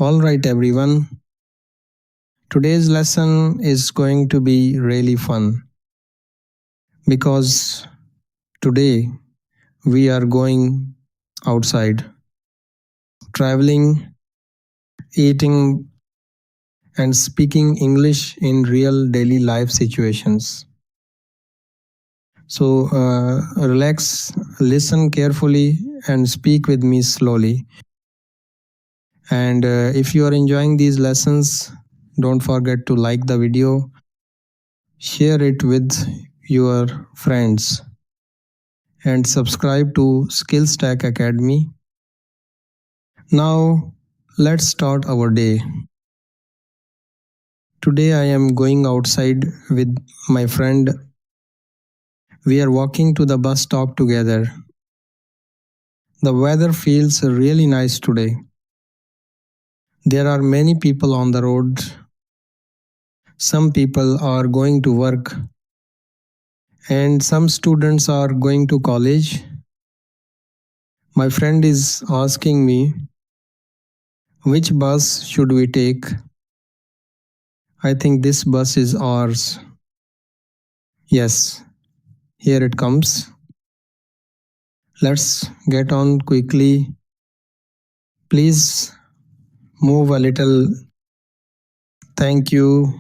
All right, everyone. Today's lesson is going to be really fun because today we are going outside, traveling, eating, and speaking English in real daily life situations. So relax, listen carefully, and speak with me slowly. And if you are enjoying these lessons, don't forget to like the video, share it with your friends, and subscribe to Skillstack Academy. Now, let's start our day. Today, I am going outside with my friend. We are walking to the bus stop together. The weather feels really nice today. There are many people on the road. Some people are going to work, and some students are going to college. My friend is asking me, which bus should we take? I think this bus is ours. Yes, here it comes. Let's get on quickly. Please move a little. Thank you.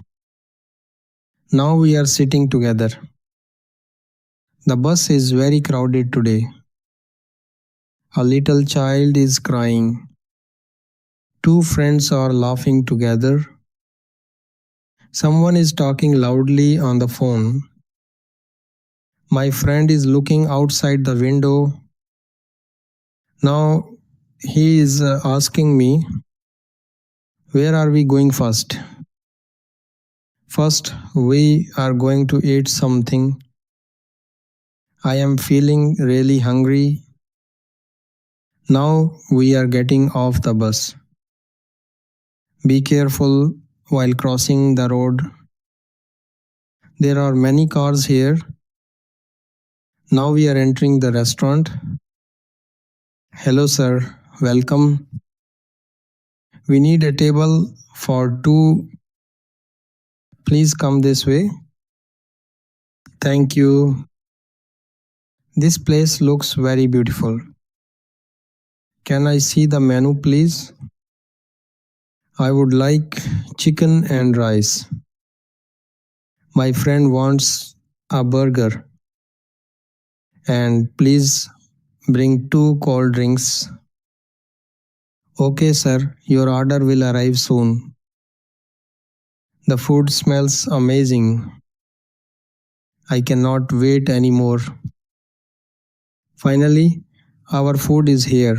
Now we are sitting together. The bus is very crowded today. A little child is crying. Two friends are laughing together. Someone is talking loudly on the phone. My friend is looking outside the window. Now he is asking me, where are we going first? First, we are going to eat something. I am feeling really hungry. Now we are getting off the bus. Be careful while crossing the road. There are many cars here. Now we are entering the restaurant. Hello, sir. Welcome. We need a table for two. Please come this way. Thank you. This place looks very beautiful. Can I see the menu, please? I would like chicken and rice. My friend wants a burger. And please bring two cold drinks. Okay, sir, your order will arrive soon. The food smells amazing. I cannot wait anymore. Finally, our food is here.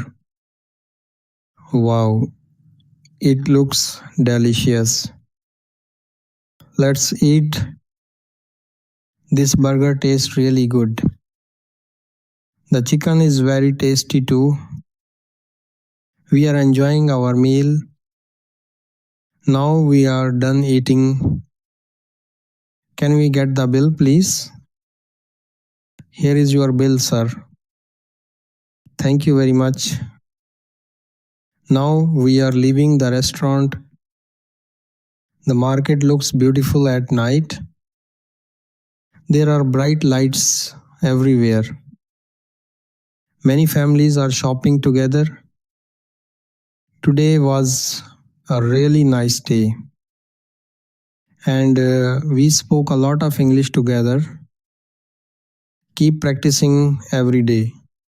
Wow, it looks delicious. Let's eat. This burger tastes really good. The chicken is very tasty too. We are enjoying our meal. Now we are done eating. Can we get the bill, please? Here is your bill, sir. Thank you very much. Now we are leaving the restaurant. The market looks beautiful at night. There are bright lights everywhere. Many families are shopping together. Today was a really nice day. And we spoke a lot of English together. Keep practicing every day.